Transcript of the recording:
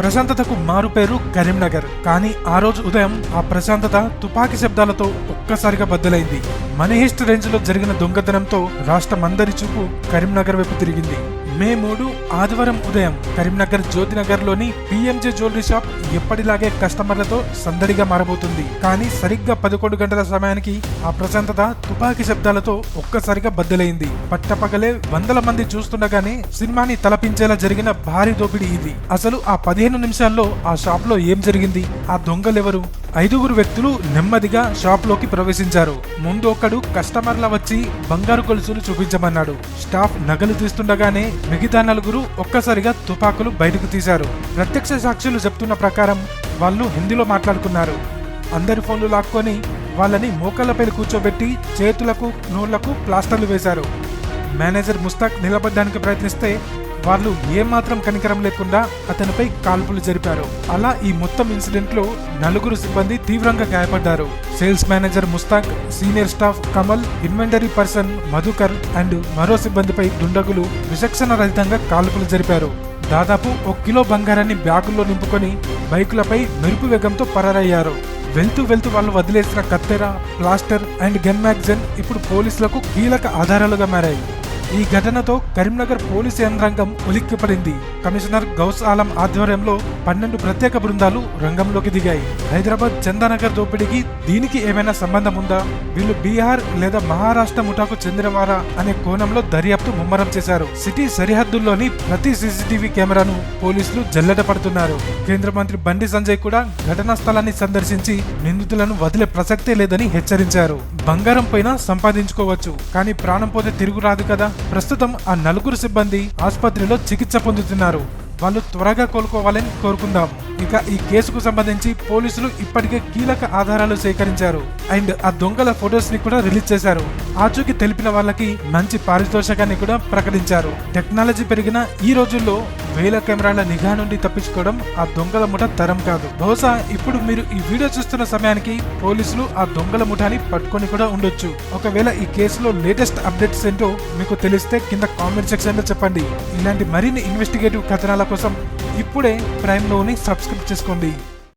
ప్రశాంతతకు మారుపేరు కరీంనగర్. కానీ ఆ రోజు ఉదయం ఆ ప్రశాంతత తుపాకీ శబ్దాలతో ఒక్కసారిగా బద్దలైంది. మనీహెస్ట్ రేంజ్ లో జరిగిన దొంగతనంతో రాష్ట్రమందరి చూపు కరీంనగర్ వైపు తిరిగింది. మే 3 ఆదివారం ఉదయం కరీంనగర్ జ్యోతినగర్ లోని పిఎంజే జ్యువెలరీ షాప్ ఎప్పటిలాగే కస్టమర్లతో సందడిగా మారబోతుంది. కానీ సరిగ్గా 11 గంటల సమయానికి ఆ ప్రశాంతత తుపాకీ శబ్దాలతో ఒక్కసారిగా బద్దలైంది. పట్టపగలే వందల మంది చూస్తుండగానే సినిమాని తలపించేలా జరిగిన భారీ దోపిడీ ఇది. అసలు ఆ 15 నిమిషాల్లో ఆ షాప్ లో ఏం జరిగింది? ఆ దొంగలెవరు? 5గురు వ్యక్తులు నెమ్మదిగా షాప్ లోకి ప్రవేశించారు. ముందు ఒకడు కస్టమర్ల వచ్చి బంగారు గొలుసులు చూపించమన్నాడు. స్టాఫ్ నగలు తీస్తుండగానే మిగతా 4గురు ఒక్కసారిగా తుపాకులు బయటకు తీశారు. ప్రత్యక్ష సాక్షులు చెప్తున్న ప్రకారం వాళ్ళు హిందీలో మాట్లాడుకున్నారు. అందరి ఫోన్లు లాక్కొని వాళ్ళని మోకాళ్లపై కూర్చోబెట్టి చేతులకు నోళ్లకు ప్లాస్టర్లు వేశారు. మేనేజర్ ముస్తాక్ నిలబడడానికి ప్రయత్నిస్తే వాళ్ళు ఏమాత్రం కనికరం లేకుండా అతనిపై కాల్పులు జరిపారు. అలా ఈ మొత్తం ఇన్సిడెంట్ లో 4గురు సిబ్బంది తీవ్రంగా గాయపడ్డారు. Sales manager Mushtaq, senior staff Kamal, inventory person Madhukar and మరో సిబ్బందిపై దుండగులు విచక్షణ రహితంగా కాల్పులు జరిపారు. దాదాపు 1 కిలో బంగారాన్ని బ్యాగుల్లో నింపుకొని బైకులపై మెరుపు వేగంతో పరారయ్యారు. వెళ్తూ వాళ్ళు వదిలేసిన కత్తెర, ప్లాస్టర్ అండ్ గన్ మ్యాగజైన్ ఇప్పుడు పోలీసులకు కీలక ఆధారాలుగా మారాయి. ఈ ఘటనతో కరీంనగర్ పోలీసు యంత్రాంగం ఉలిక్కిపడింది. కమిషనర్ గౌస్ ఆలం ఆధ్వర్యంలో 12 ప్రత్యేక బృందాలు రంగంలోకి దిగాయి. హైదరాబాద్ చందానగర్ దోపిడీకి దీనికి ఏమైనా సంబంధం ఉందా? వీళ్ళు బీహార్ లేదా మహారాష్ట్ర ముఠాకు చెందినవారా అనే కోణంలో దర్యాప్తు ముమ్మరం చేశారు. సిటీ సరిహద్దుల్లోని ప్రతి సీసీటీవీ కెమెరాను పోలీసులు జల్లెడ పడుతున్నారు. కేంద్ర మంత్రి బండి సంజయ్ కూడా ఘటనా స్థలాన్ని సందర్శించి నిందితులను వదిలే ప్రసక్తే లేదని హెచ్చరించారు. బంగారం పైన సంపాదించుకోవచ్చు, కానీ ప్రాణం పోతే తిరుగు రాదు కదా. ప్రస్తుతం ఆ 4గురు సిబ్బంది ఆసుపత్రిలో చికిత్స పొందుతున్నారు. వాళ్ళు త్వరగా కోలుకోవాలని కోరుకుందాం. ఇక ఈ కేసుకు సంబంధించి పోలీసులు ఇప్పటికే కీలక ఆధారాలు సేకరించారు అండ్ ఆ దొంగల ఫొటోస్ ని కూడా రిలీజ్ చేశారు. ఆచూకీ తెలిపిన వాళ్ళకి మంచి పారితోషికాన్ని కూడా ప్రకటించారు. టెక్నాలజీ పెరిగిన ఈ రోజుల్లో వేల కెమెరాల నిఘా నుండి తప్పించుకోవడం ఆ దొంగల ముఠ తరం కాదు. బహుశా ఇప్పుడు మీరు ఈ వీడియో చూస్తున్న సమయానికి పోలీసులు ఆ దొంగల ముఠాని పట్టుకొని కూడా ఉండొచ్చు. ఒకవేళ ఈ కేసులో లేటెస్ట్ అప్డేట్స్ ఏంటో మీకు తెలిస్తే కింద కామెంట్ సెక్షన్ లో చెప్పండి. ఇలాంటి మరిన్ని ఇన్వెస్టిగేటివ్ కథనాల కోసం ఇప్పుడే ప్రైమ్ లోని సబ్స్క్రైబ్ చేసుకోండి.